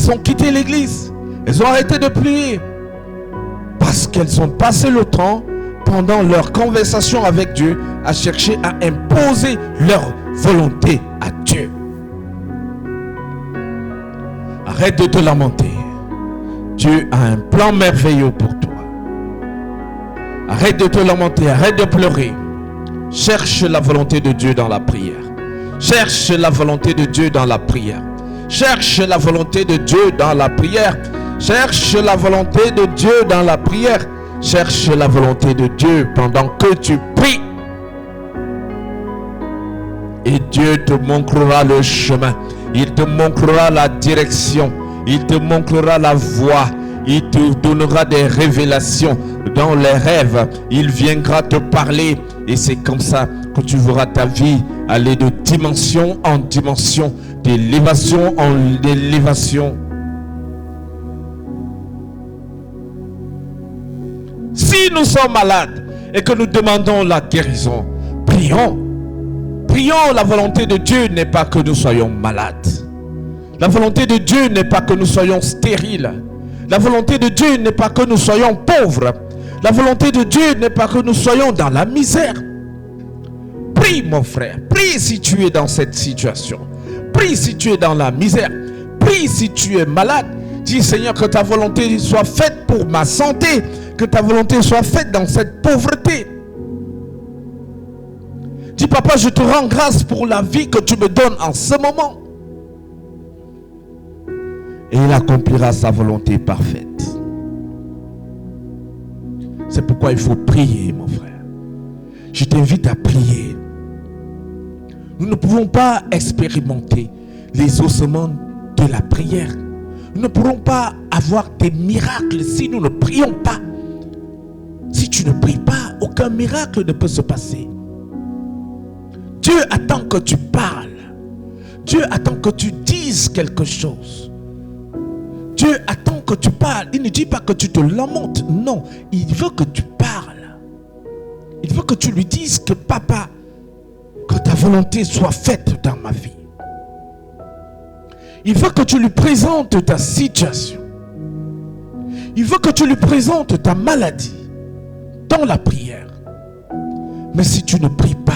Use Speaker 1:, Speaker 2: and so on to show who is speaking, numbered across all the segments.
Speaker 1: elles ont quitté l'église. Elles ont arrêté de prier. Parce qu'elles ont passé le temps, pendant leur conversation avec Dieu, à chercher à imposer leur volonté à Dieu. Arrête de te lamenter. Dieu a un plan merveilleux pour toi. Arrête de te lamenter, arrête de pleurer. Cherche la volonté de Dieu dans la prière. Cherche la volonté de Dieu dans la prière. Cherche la volonté de Dieu dans la prière. Cherche la volonté de Dieu dans la prière. Cherche la volonté de Dieu pendant que tu pries. Et Dieu te montrera le chemin. Il te montrera la direction. Il te montrera la voie. Il te donnera des révélations dans les rêves. Il viendra te parler. Et c'est comme ça que tu verras ta vie aller de dimension en dimension, d'élévation en élévation. Si nous sommes malades et que nous demandons la guérison, prions. Prions, la volonté de Dieu n'est pas que nous soyons malades. La volonté de Dieu n'est pas que nous soyons stériles. La volonté de Dieu n'est pas que nous soyons pauvres. La volonté de Dieu n'est pas que nous soyons dans la misère. Prie mon frère, prie si tu es dans cette situation. Prie si tu es dans la misère. Prie si tu es malade. Dis Seigneur, que ta volonté soit faite pour ma santé. Que ta volonté soit faite dans cette pauvreté. Dis papa, je te rends grâce pour la vie que tu me donnes en ce moment. Et il accomplira sa volonté parfaite. C'est pourquoi il faut prier, mon frère. Je t'invite à prier. Nous ne pouvons pas expérimenter les ossements de la prière. Nous ne pourrons pas avoir des miracles si nous ne prions pas. Si tu ne pries pas, aucun miracle ne peut se passer. Dieu attend que tu parles. Dieu attend que tu dises quelque chose. Dieu attend que tu parles. Il ne dit pas que tu te lamentes. Non, il veut que tu parles. Il veut que tu lui dises que papa, que ta volonté soit faite dans ma vie. Il veut que tu lui présentes ta situation. Il veut que tu lui présentes ta maladie dans la prière. Mais si tu ne pries pas,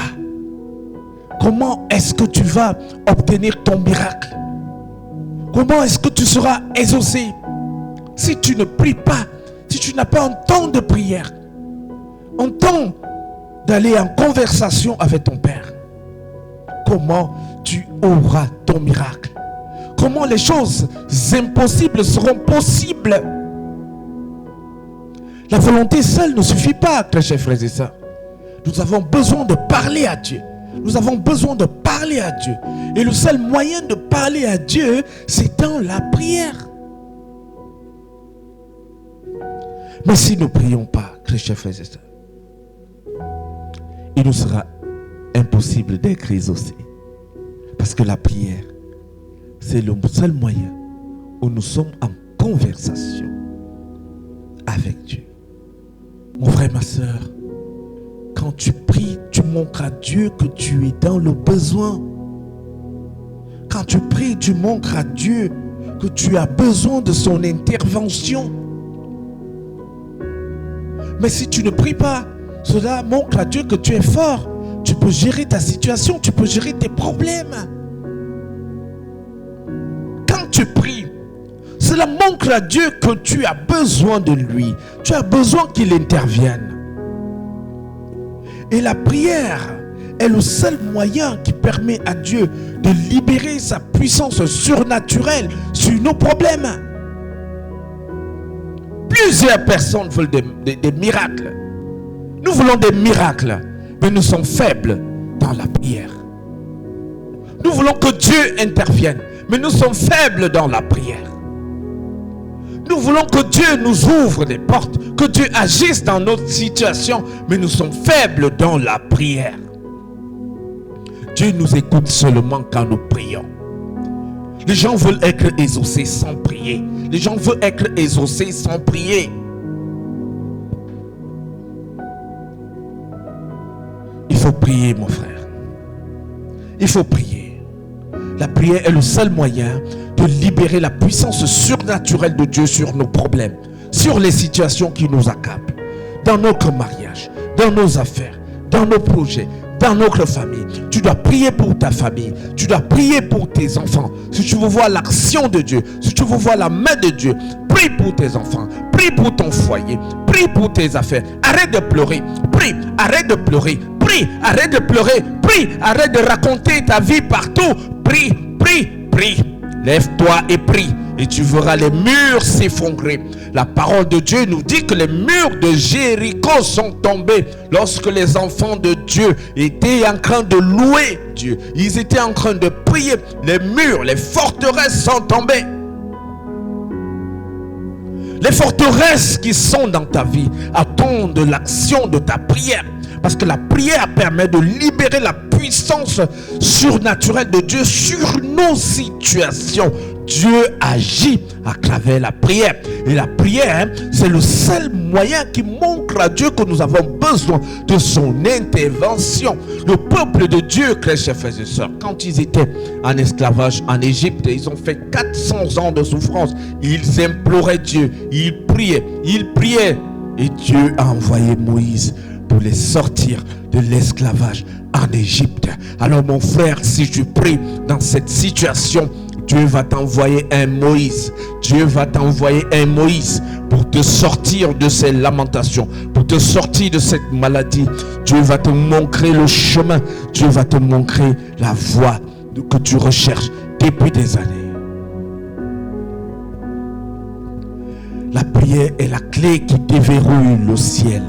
Speaker 1: comment est-ce que tu vas obtenir ton miracle? Comment est-ce que tu seras exaucé? Si tu ne pries pas, si tu n'as pas un temps de prière, un temps d'aller en conversation avec ton Père, comment tu auras ton miracle? Comment les choses impossibles seront possibles? La volonté seule ne suffit pas, très chers frères et sœurs. Nous avons besoin de parler à Dieu. Nous avons besoin de parler à Dieu. Et le seul moyen de parler à Dieu, c'est dans la prière. Mais si nous ne prions pas, très chers frères et sœurs, il nous sera impossible d'être exaucés. Parce que la prière, c'est le seul moyen où nous sommes en conversation avec Dieu. Mon frère, ma soeur, quand tu pries, tu montres à Dieu que tu es dans le besoin. Quand tu pries, tu montres à Dieu que tu as besoin de son intervention. Mais si tu ne pries pas, cela montre à Dieu que tu es fort. Tu peux gérer ta situation, tu peux gérer tes problèmes. Quand tu pries, cela montre à Dieu que tu as besoin de lui. Tu as besoin qu'il intervienne. Et la prière est le seul moyen qui permet à Dieu de libérer sa puissance surnaturelle sur nos problèmes. Plusieurs personnes veulent des miracles. Nous voulons des miracles, mais nous sommes faibles dans la prière. Nous voulons que Dieu intervienne, mais nous sommes faibles dans la prière. Nous voulons que Dieu nous ouvre des portes, que Dieu agisse dans notre situation, mais nous sommes faibles dans la prière. Dieu nous écoute seulement quand nous prions. Les gens veulent être exaucés sans prier. Les gens veulent être exaucés sans prier. Il faut prier, mon frère. Il faut prier. La prière est le seul moyen de de libérer la puissance surnaturelle de Dieu sur nos problèmes, sur les situations qui nous accablent, dans notre mariage, dans nos affaires, dans nos projets, dans notre famille. Tu dois prier pour ta famille, tu dois prier pour tes enfants. Si tu veux voir l'action de Dieu, si tu veux voir la main de Dieu, prie pour tes enfants, prie pour ton foyer, prie pour tes affaires. Arrête de pleurer, prie, arrête de pleurer, prie, arrête de pleurer, prie, arrête de raconter ta vie partout, prie, prie, prie. Lève-toi et prie, et tu verras les murs s'effondrer. La parole de Dieu nous dit que les murs de Jéricho sont tombés lorsque les enfants de Dieu étaient en train de louer Dieu. Ils étaient en train de prier. Les murs, les forteresses sont tombées. Les forteresses qui sont dans ta vie attendent l'action de ta prière. Parce que la prière permet de libérer la puissance surnaturelle de Dieu sur nos situations. Dieu agit à travers la prière. Et la prière, c'est le seul moyen qui montre à Dieu que nous avons besoin de son intervention. Le peuple de Dieu, chers frères et sœurs, quand ils étaient en esclavage en Égypte, ils ont fait 400 ans de souffrance. Ils imploraient Dieu, ils priaient. Et Dieu a envoyé Moïse pour les sortir de l'esclavage en Égypte. Alors mon frère, si tu pries dans cette situation, Dieu va t'envoyer un Moïse. Dieu va t'envoyer un Moïse pour te sortir de ces lamentations, pour te sortir de cette maladie. Dieu va te montrer le chemin. Dieu va te montrer la voie que tu recherches depuis des années. La prière est la clé qui déverrouille le ciel,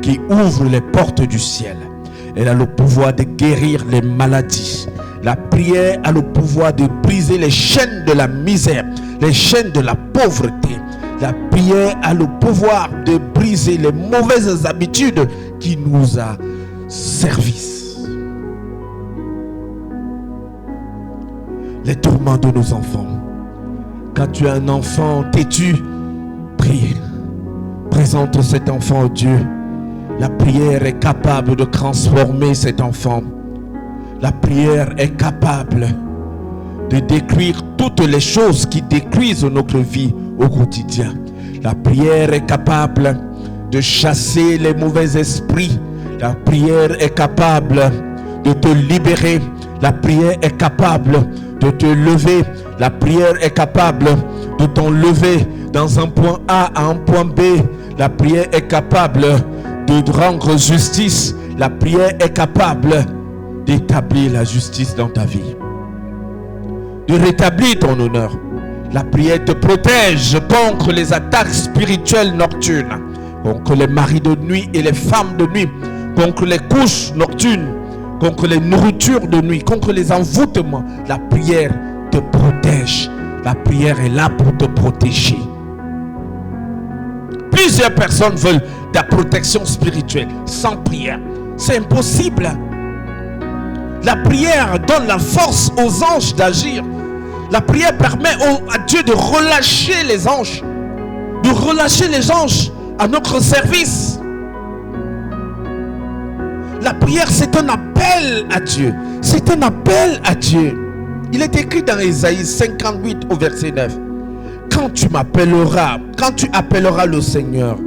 Speaker 1: qui ouvre les portes du ciel. Elle a le pouvoir de guérir les maladies. La prière a le pouvoir de briser les chaînes de la misère, les chaînes de la pauvreté. La prière a le pouvoir de briser les mauvaises habitudes qui nous a servi. Les tourments de nos enfants. Quand tu as un enfant têtu, prie. Présente cet enfant au Dieu. La prière est capable de transformer cet enfant. La prière est capable de détruire toutes les choses qui détruisent notre vie au quotidien. La prière est capable de chasser les mauvais esprits. La prière est capable de te libérer. La prière est capable de te lever. La prière est capable de t'enlever dans un point A à un point B. La prière est capable de rendre justice. La prière est capable d'établir la justice dans ta vie, de rétablir ton honneur. La prière te protège contre les attaques spirituelles nocturnes, contre les maris de nuit et les femmes de nuit, contre les couches nocturnes, contre les nourritures de nuit, contre les envoûtements. La prière te protège. La prière est là pour te protéger. Plusieurs personnes veulent de la protection spirituelle sans prière. C'est impossible. La prière donne la force aux anges d'agir. La prière permet à Dieu de relâcher les anges. De relâcher les anges à notre service. La prière, c'est un appel à Dieu. C'est un appel à Dieu. Il est écrit dans Ésaïe 58 au verset 9. Quand tu m'appelleras, quand tu appelleras le Seigneur,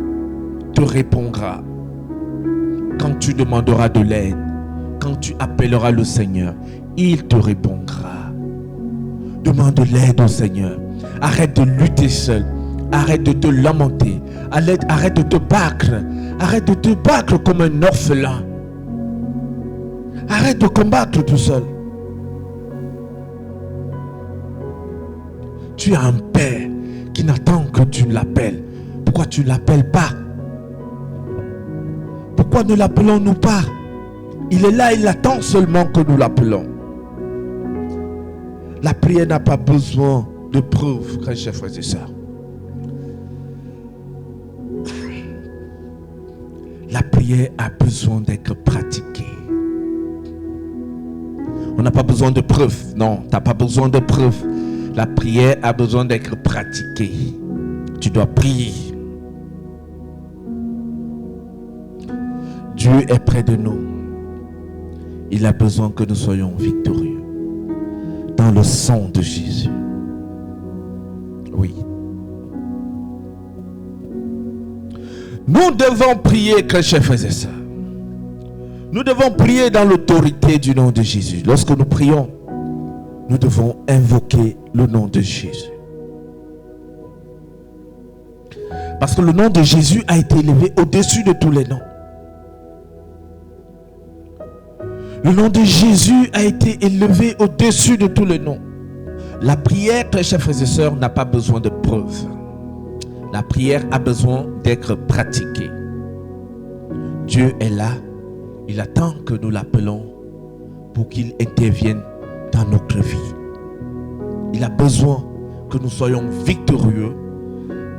Speaker 1: te répondra. Quand tu demanderas de l'aide, quand tu appelleras le Seigneur, il te répondra. Demande de l'aide au Seigneur. Arrête de lutter seul. Arrête de te lamenter. Arrête de te battre. Arrête de te battre comme un orphelin. Arrête de combattre tout seul. Tu as un Père qui n'attend que tu l'appelles. Pourquoi tu ne l'appelles pas? Pourquoi ne l'appelons-nous pas? Il est là, il attend seulement que nous l'appelons. La prière n'a pas besoin de preuves, chers frères et sœurs. La prière a besoin d'être pratiquée. On n'a pas besoin de preuves. Non, tu n'as pas besoin de preuves. La prière a besoin d'être pratiquée. Tu dois prier. Dieu est près de nous. Il a besoin que nous soyons victorieux. Dans le sang de Jésus. Oui. Nous devons prier, chers frères et sœurs. Nous devons prier dans l'autorité du nom de Jésus. Lorsque nous prions, nous devons invoquer le nom de Jésus. Parce que le nom de Jésus a été élevé au-dessus de tous les noms. Le nom de Jésus a été élevé au-dessus de tous les noms. La prière, très chers frères et sœurs, n'a pas besoin de preuves. La prière a besoin d'être pratiquée. Dieu est là. Il attend que nous l'appelons pour qu'il intervienne dans notre vie. Il a besoin que nous soyons victorieux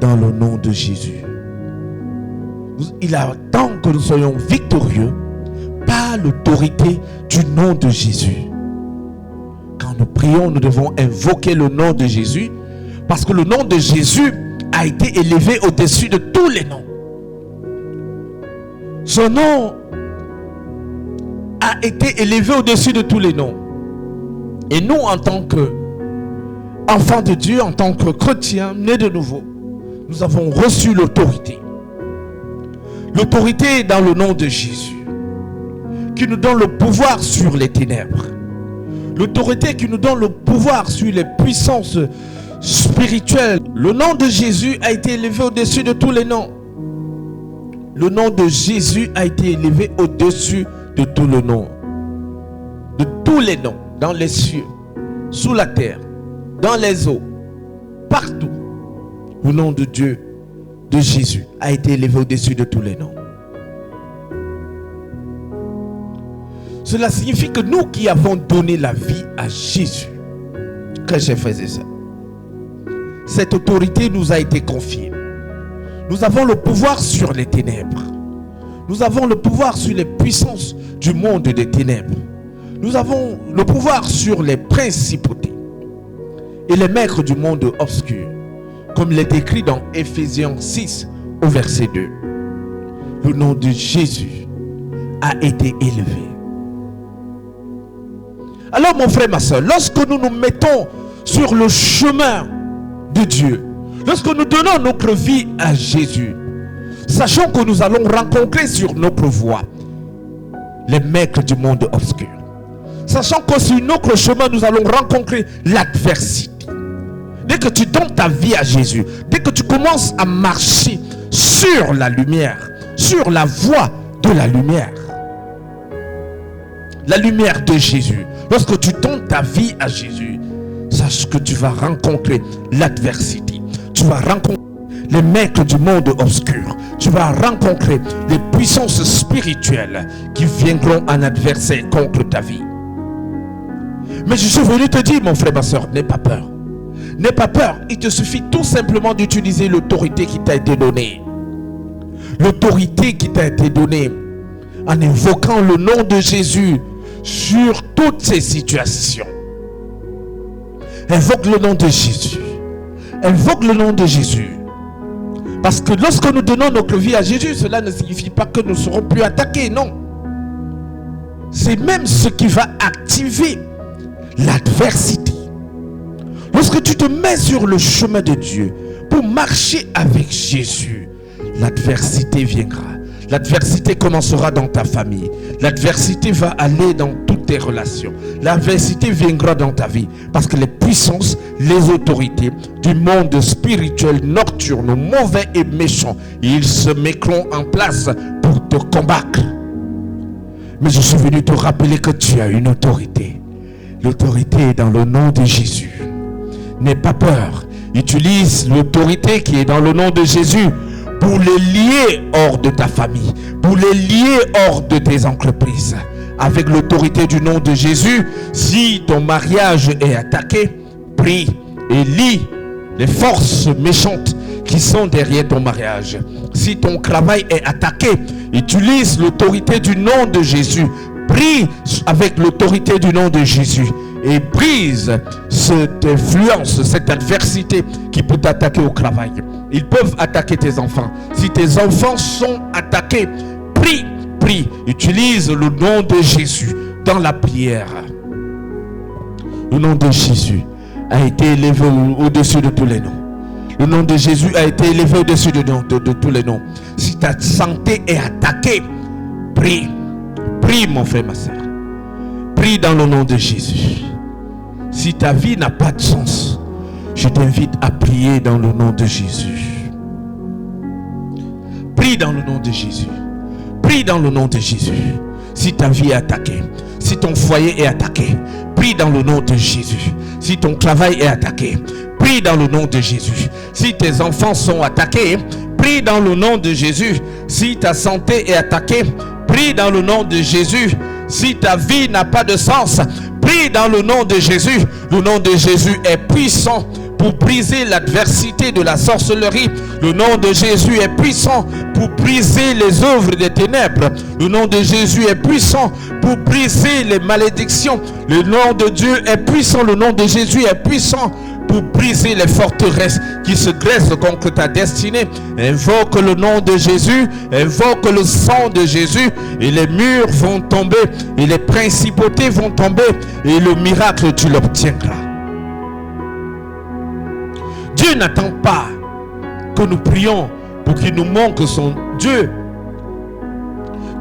Speaker 1: dans le nom de Jésus. Il attend que nous soyons victorieux par l'autorité du nom de Jésus. Quand nous prions, nous devons invoquer le nom de Jésus parce que le nom de Jésus a été élevé au-dessus de tous les noms. Son nom a été élevé au-dessus de tous les noms. Et nous, en tant qu'enfants de Dieu, en tant que chrétiens nés de nouveau, nous avons reçu l'autorité. L'autorité dans le nom de Jésus, qui nous donne le pouvoir sur les ténèbres. L'autorité qui nous donne le pouvoir sur les puissances spirituelles. Le nom de Jésus a été élevé au-dessus de tous les noms. Le nom de Jésus a été élevé au-dessus de tous les noms. De tous les noms, dans les cieux, sous la terre, dans les eaux, partout. Le nom de Dieu, de Jésus, a été élevé au-dessus de tous les noms. Cela signifie que nous qui avons donné la vie à Jésus, que j'ai fait ça, cette autorité nous a été confiée. Nous avons le pouvoir sur les ténèbres. Nous avons le pouvoir sur les puissances du monde des ténèbres. Nous avons le pouvoir sur les principautés et les maîtres du monde obscur, comme il est écrit dans Ephésiens 6 au verset 2. Le nom de Jésus a été élevé. Alors mon frère, ma soeur, lorsque nous nous mettons sur le chemin de Dieu, lorsque nous donnons notre vie à Jésus, sachons que nous allons rencontrer sur notre voie les maîtres du monde obscur. Sachant que sur notre chemin, nous allons rencontrer l'adversité. Dès que tu donnes ta vie à Jésus, dès que tu commences à marcher sur la lumière, sur la voie de la lumière de Jésus, lorsque tu donnes ta vie à Jésus, sache que tu vas rencontrer l'adversité. Tu vas rencontrer les maîtres du monde obscur. Tu vas rencontrer les puissances spirituelles qui viendront en adversaire contre ta vie. Mais je suis venu te dire, mon frère, ma soeur, n'aie pas peur. N'aie pas peur. Il te suffit tout simplement d'utiliser l'autorité qui t'a été donnée. L'autorité qui t'a été donnée en invoquant le nom de Jésus sur toutes ces situations. Invoque le nom de Jésus. Invoque le nom de Jésus. Parce que lorsque nous donnons notre vie à Jésus, cela ne signifie pas que nous serons plus attaqués, non. C'est même ce qui va activer l'adversité. Lorsque tu te mets sur le chemin de Dieu pour marcher avec Jésus, l'adversité viendra. L'adversité commencera dans ta famille. L'adversité va aller dans toutes tes relations. L'adversité viendra dans ta vie. Parce que les puissances, les autorités du monde spirituel, nocturne, mauvais et méchant, ils se mettront en place pour te combattre. Mais je suis venu te rappeler que tu as une autorité. L'autorité est dans le nom de Jésus. N'aie pas peur. Utilise l'autorité qui est dans le nom de Jésus pour les lier hors de ta famille, pour les lier hors de tes entreprises. Avec l'autorité du nom de Jésus, si ton mariage est attaqué, prie et lie les forces méchantes qui sont derrière ton mariage. Si ton travail est attaqué, utilise l'autorité du nom de Jésus. Prie avec l'autorité du nom de Jésus et brise cette influence, cette adversité qui peut t'attaquer au travail. Ils peuvent attaquer tes enfants. Si tes enfants sont attaqués, prie, utilise le nom de Jésus dans la prière. Le nom de Jésus a été élevé au-dessus de tous les noms. Le nom de Jésus a été élevé au-dessus de tous les noms. Si ta santé est attaquée, prie. Prie, mon frère, ma soeur. Prie dans le nom de Jésus. Si ta vie n'a pas de sens, je t'invite à prier dans le nom de Jésus. Prie dans le nom de Jésus. Prie dans le nom de Jésus. Si ta vie est attaquée, si ton foyer est attaqué, prie dans le nom de Jésus. Si ton travail est attaqué, prie dans le nom de Jésus. Si tes enfants sont attaqués, prie dans le nom de Jésus. Si ta santé est attaquée, prie dans le nom de Jésus. Si ta vie n'a pas de sens, prie dans le nom de Jésus. Le nom de Jésus est puissant pour briser l'adversité de la sorcellerie. Le nom de Jésus est puissant pour briser les œuvres des ténèbres. Le nom de Jésus est puissant pour briser les malédictions. Le nom de Dieu est puissant. Le nom de Jésus est puissant pour briser les forteresses qui se dressent contre ta destinée. Invoque le nom de Jésus, invoque le sang de Jésus, et les murs vont tomber, et les principautés vont tomber, et le miracle tu l'obtiendras. Dieu n'attend pas que nous prions pour qu'il nous montre son Dieu.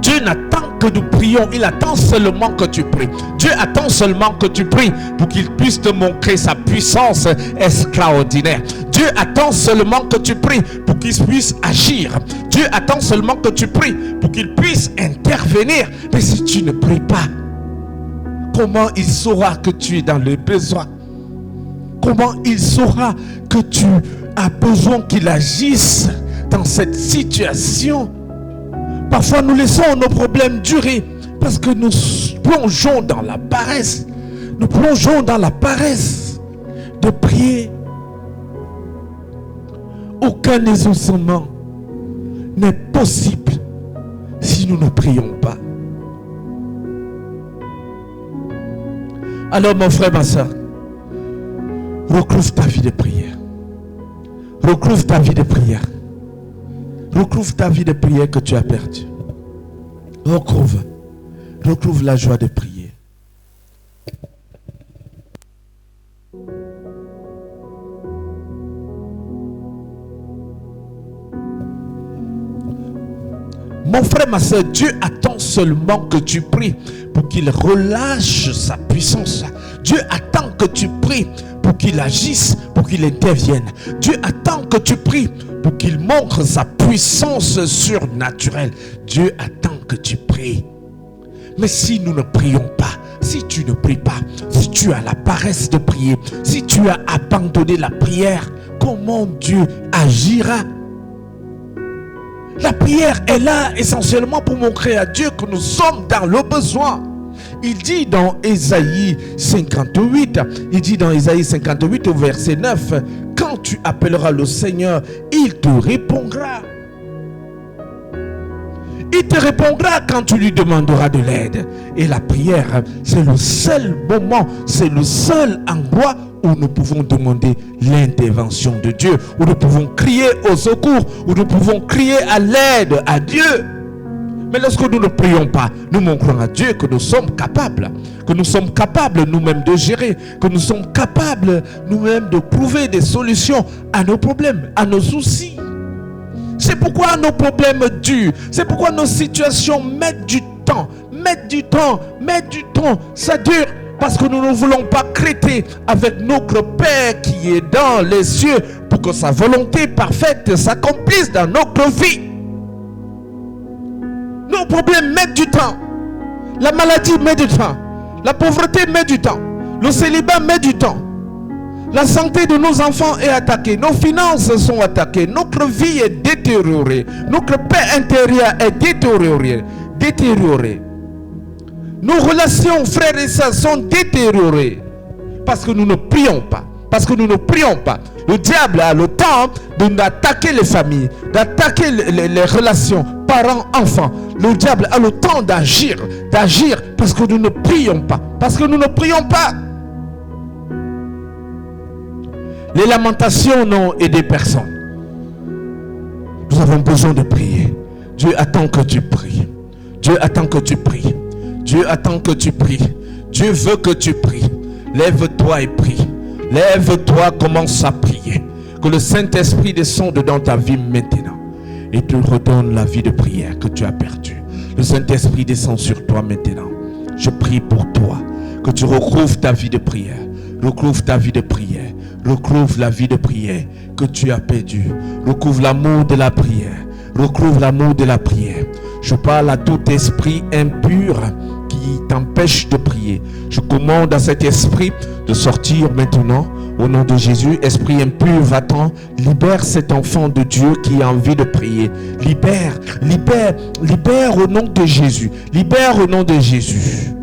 Speaker 1: Dieu n'attend que nous prions, il attend seulement que tu pries. Dieu attend seulement que tu pries pour qu'il puisse te montrer sa puissance extraordinaire. Dieu attend seulement que tu pries pour qu'il puisse agir. Dieu attend seulement que tu pries pour qu'il puisse intervenir. Mais si tu ne pries pas, comment il saura que tu es dans le besoin? Comment il saura que tu as besoin qu'il agisse dans cette situation? Parfois nous laissons nos problèmes durer parce que nous plongeons dans la paresse. Nous plongeons dans la paresse de prier. Aucun exaucement n'est possible si nous ne prions pas. Alors mon frère, ma soeur, recouvre ta vie de prière. Recouvre ta vie de prière. Recouvre ta vie de prière que tu as perdue. Recouvre la joie de prier. Mon frère, ma soeur, Dieu attend seulement que tu pries pour qu'il relâche sa puissance. Dieu attend que tu pries pour qu'il agisse, pour qu'il intervienne. Dieu attend que tu pries pour qu'il montre sa puissance surnaturelle. Dieu attend que tu pries. Mais si nous ne prions pas, si tu ne pries pas, si tu as la paresse de prier, si tu as abandonné la prière, comment Dieu agira? La prière est là essentiellement pour montrer à Dieu que nous sommes dans le besoin. Il dit dans Ésaïe 58, au verset 9, quand tu appelleras le Seigneur, il te répondra. Il te répondra quand tu lui demanderas de l'aide. Et la prière, c'est le seul moment, c'est le seul endroit où nous pouvons demander l'intervention de Dieu, où nous pouvons crier au secours, où nous pouvons crier à l'aide à Dieu. Mais lorsque nous ne prions pas, nous montrons à Dieu que nous sommes capables nous-mêmes de gérer, que nous sommes capables nous-mêmes de trouver des solutions à nos problèmes, à nos soucis. C'est pourquoi nos problèmes durent, c'est pourquoi nos situations mettent du temps, ça dure. Parce que nous ne voulons pas crêter avec notre Père qui est dans les cieux pour que sa volonté parfaite s'accomplisse dans notre vie. Nos problèmes mettent du temps. La maladie met du temps. La pauvreté met du temps. Le célibat met du temps. La santé de nos enfants est attaquée. Nos finances sont attaquées. Notre vie est détériorée. Notre paix intérieure est détériorée. Nos relations, frères et sœurs, sont détériorées parce que nous ne prions pas. Le diable a le temps d'attaquer les familles, d'attaquer les relations, parents, enfants. Le diable a le temps d'agir parce que nous ne prions pas. Les lamentations n'ont aidé personne. Nous avons besoin de prier. Dieu attend que tu pries. Dieu attend que tu pries. Dieu veut que tu pries. Lève-toi et prie. Lève-toi, commence à prier. Que le Saint-Esprit descende dans ta vie maintenant et te redonne la vie de prière que tu as perdue. Le Saint-Esprit descend sur toi maintenant. Je prie pour toi, que tu recouvres ta vie de prière. Recouvre ta vie de prière. Recouvre la vie de prière que tu as perdue. Recouvre l'amour de la prière. Recouvre l'amour de la prière. Je parle à tout esprit impur qui t'empêche de prier. Je commande à cet esprit de sortir maintenant. Au nom de Jésus, esprit impur, va-t'en, libère cet enfant de Dieu qui a envie de prier. Libère, libère, libère au nom de Jésus. Libère au nom de Jésus.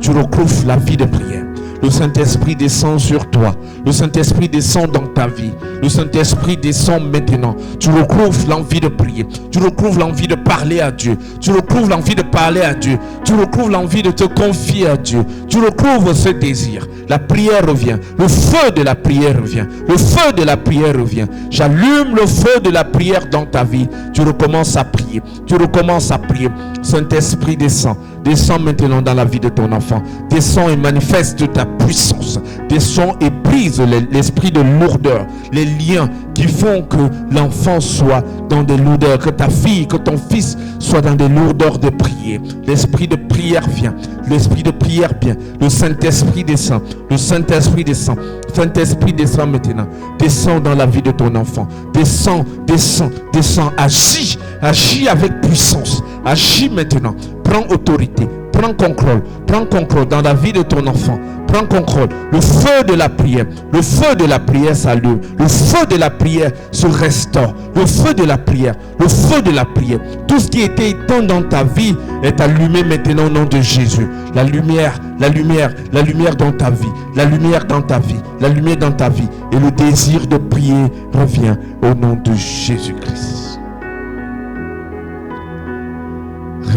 Speaker 1: Tu recouvres la vie de prière. Le Saint-Esprit descend sur toi. Le Saint-Esprit descend dans ta vie. Le Saint-Esprit descend maintenant. Tu recouvres l'envie de prier. Tu recouvres l'envie de parler à Dieu. Tu recouvres l'envie de parler à Dieu. Tu recouvres l'envie de te confier à Dieu. Tu recouvres ce désir. La prière revient. Le feu de la prière revient. Le feu de la prière revient. J'allume le feu de la prière dans ta vie. Tu recommences à prier. Tu recommences à prier. Saint-Esprit descend. Descends maintenant dans la vie de ton enfant. Descends et manifeste ta puissance. Descends et brise l'esprit de lourdeur, les liens qui font que l'enfant soit dans des lourdeurs, que ta fille, que ton fils soit dans des lourdeurs de prier. L'esprit de prière vient. L'esprit de prière vient. Le Saint-Esprit descend. Le Saint-Esprit descend. Saint-Esprit descend maintenant. Descends dans la vie de ton enfant. Descends, descends, descends. Agis, agis avec puissance. Agis maintenant. Prends autorité. Prends contrôle dans la vie de ton enfant. Prends contrôle. Le feu de la prière. Le feu de la prière s'allume. Le feu de la prière se restaure. Le feu de la prière. Le feu de la prière. Tout ce qui était éteint dans ta vie est allumé maintenant au nom de Jésus. La lumière, la lumière, la lumière dans ta vie. La lumière dans ta vie. La lumière dans ta vie. Et le désir de prier revient au nom de Jésus-Christ.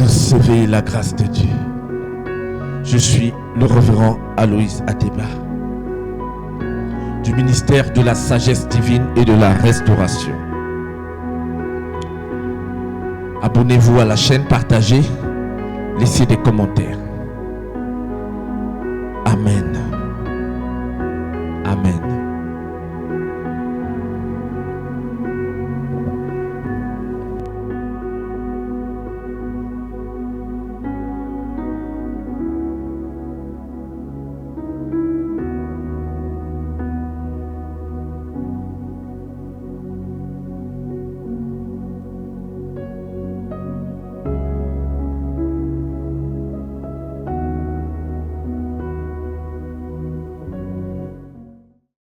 Speaker 1: Recevez la grâce de Dieu. Je suis le révérend Aloïs Ateba du ministère de la sagesse divine et de la restauration. Abonnez-vous à la chaîne, partagez, laissez des commentaires.